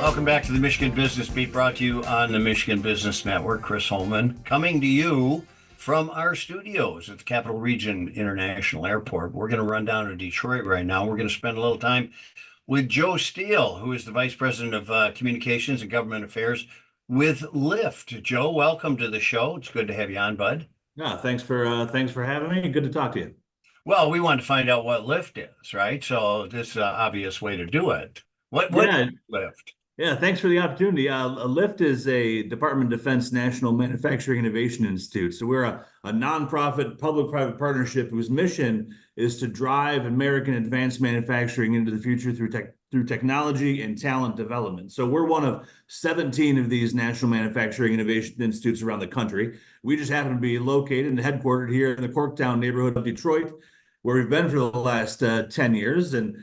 Welcome back to the Michigan Business Beat, brought to you on the Michigan Business Network. Chris Holman coming to you from our studios at the Capital Region International Airport. We're going to run down to Detroit right now. We're going to spend a little time with Joe Steele, who is the Vice President of Communications and Government Affairs with Lyft. Joe, welcome to the show. It's good to have you on, bud. Yeah, thanks for having me. Good to talk to you. Well, we want to find out what Lyft is, right? So this is an obvious way to do it. What is Lyft? Yeah, thanks for the opportunity. Lyft is a Department of Defense National Manufacturing Innovation Institute. So we're a nonprofit public-private partnership whose mission is to drive American advanced manufacturing into the future through technology and talent development. So we're one of 17 of these national manufacturing innovation institutes around the country. We just happen to be located and headquartered here in the Corktown neighborhood of Detroit, where we've been for the last 10 years, and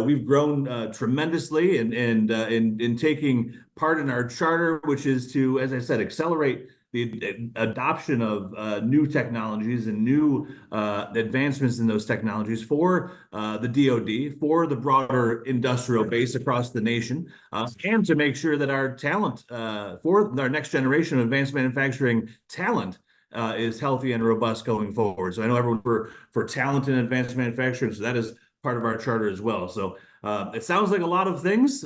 we've grown tremendously in taking part in our charter, which is to, as I said, accelerate the adoption of new technologies and new advancements in those technologies for the DoD, for the broader industrial base across the nation, and to make sure that our talent, for our next generation of advanced manufacturing talent, is healthy and robust going forward. So I know everyone for talent in advanced manufacturing, so that is part of our charter as well. So it sounds like a lot of things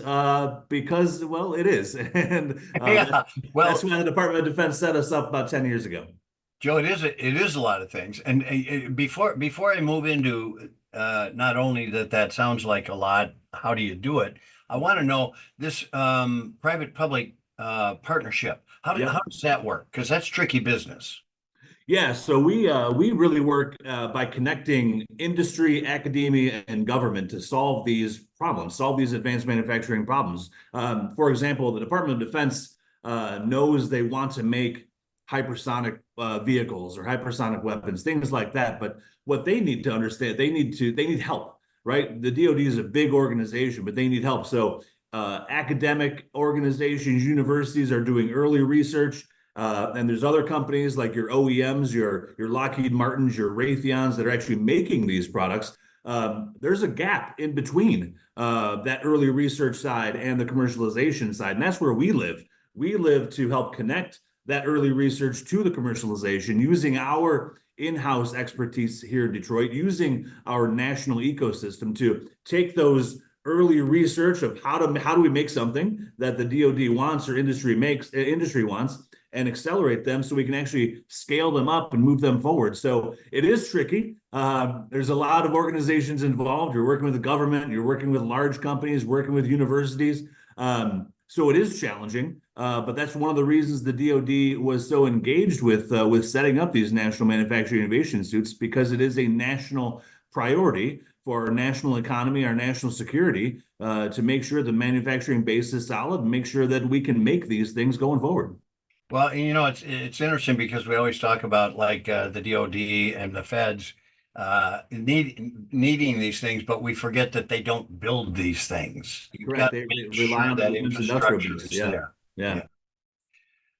because, well, it is. And that's why the Department of Defense set us up about 10 years ago. Joe, it is a lot of things. And before I move into not only that sounds like a lot, how do you do it? I want to know this private-public partnership. How does that work? Because that's tricky business. Yeah, so we really work by connecting industry, academia, and government to solve these problems, solve these advanced manufacturing problems. For example, the Department of Defense knows they want to make hypersonic vehicles or hypersonic weapons, things like that. But what they need to understand, they need help, right? The DoD is a big organization, but they need help. So academic organizations, universities are doing early research. And there's other companies like your OEMs, your Lockheed Martins, your Raytheons that are actually making these products. There's a gap in between that early research side and the commercialization side. And that's where we live. We live to help connect that early research to the commercialization using our in-house expertise here in Detroit, using our national ecosystem to take those early research of how do we make something that the DoD wants or industry wants, and accelerate them so we can actually scale them up and move them forward. So it is tricky. There's a lot of organizations involved. You're working with the government, you're working with large companies, working with universities. So it is challenging, but that's one of the reasons the DoD was so engaged with setting up these national manufacturing innovation institutes, because it is a national priority for our national economy, our national security, to make sure the manufacturing base is solid and make sure that we can make these things going forward. Well, it's interesting because we always talk about like the DoD and the feds needing these things, but we forget that they don't build these things. Correct. They rely on that industrial base. Yeah.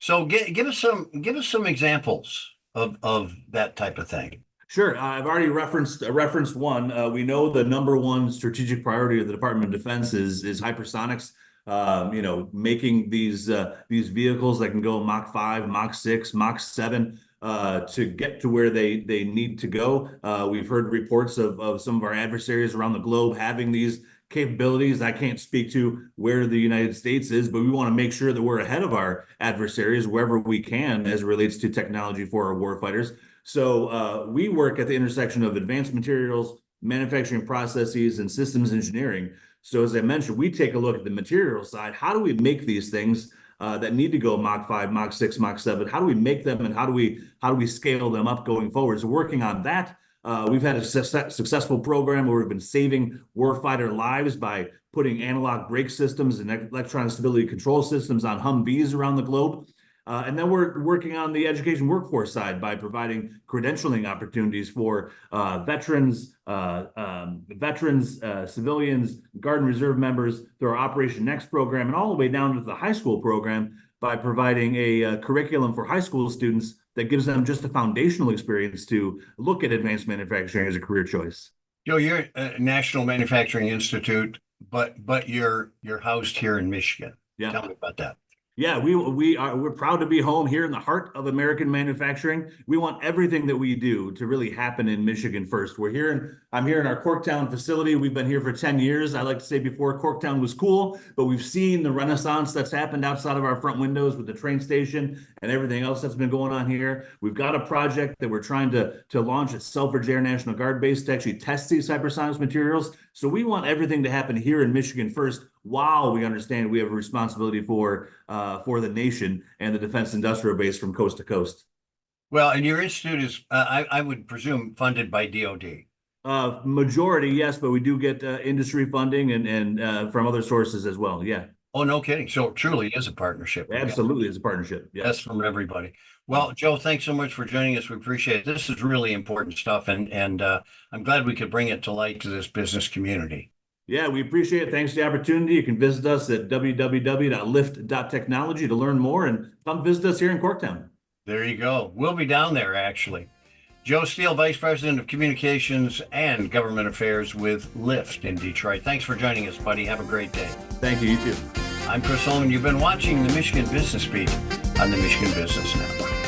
So give us some examples of that type of thing. Sure. I've already referenced one. We know the number one strategic priority of the Department of Defense is hypersonics. Making these vehicles that can go Mach 5, Mach 6, Mach 7 to get to where they need to go. We've heard reports of some of our adversaries around the globe having these capabilities. I can't speak to where the United States is, but we want to make sure that we're ahead of our adversaries wherever we can as it relates to technology for our warfighters. So we work at the intersection of advanced materials, manufacturing processes, and systems engineering. So as I mentioned, we take a look at the material side. How do we make these things that need to go Mach 5, Mach 6, Mach 7? How do we make them, and how do we scale them up going forward? So working on that, we've had a successful program where we've been saving warfighter lives by putting analog brake systems and electronic stability control systems on Humvees around the globe. And then we're working on the education workforce side by providing credentialing opportunities for veterans, civilians, Guard and Reserve members through our Operation Next program, and all the way down to the high school program by providing a curriculum for high school students that gives them just a foundational experience to look at advanced manufacturing as a career choice. Joe, you're a National Manufacturing Institute, but you're housed here in Michigan. Yeah. Tell me about that. Yeah, we're proud to be home here in the heart of American manufacturing. We want everything that we do to really happen in Michigan first. I'm here in our Corktown facility. We've been here for 10 years. I like to say before Corktown was cool, but we've seen the renaissance that's happened outside of our front windows with the train station and everything else that's been going on here. We've got a project that we're trying to launch at Selfridge Air National Guard Base to actually test these hypersonics materials. So we want everything to happen here in Michigan first, while we understand we have a responsibility for the nation and the defense industrial base from coast to coast. Well, and your institute is, I would presume, funded by DOD. Majority, yes, but we do get industry funding and from other sources as well. Yeah. Oh, no kidding. So it truly is a partnership. Absolutely, it's a partnership. Yes. That's from everybody. Well, Joe, thanks so much for joining us. We appreciate it. This is really important stuff, and I'm glad we could bring it to light to this business community. Yeah, we appreciate it. Thanks for the opportunity. You can visit us at www.lift.technology to learn more, and come visit us here in Corktown. There you go. We'll be down there, actually. Joe Steele, Vice President of Communications and Government Affairs with Lyft in Detroit. Thanks for joining us, buddy. Have a great day. Thank you. You too. I'm Chris Holman. You've been watching the Michigan Business Beat on the Michigan Business Network.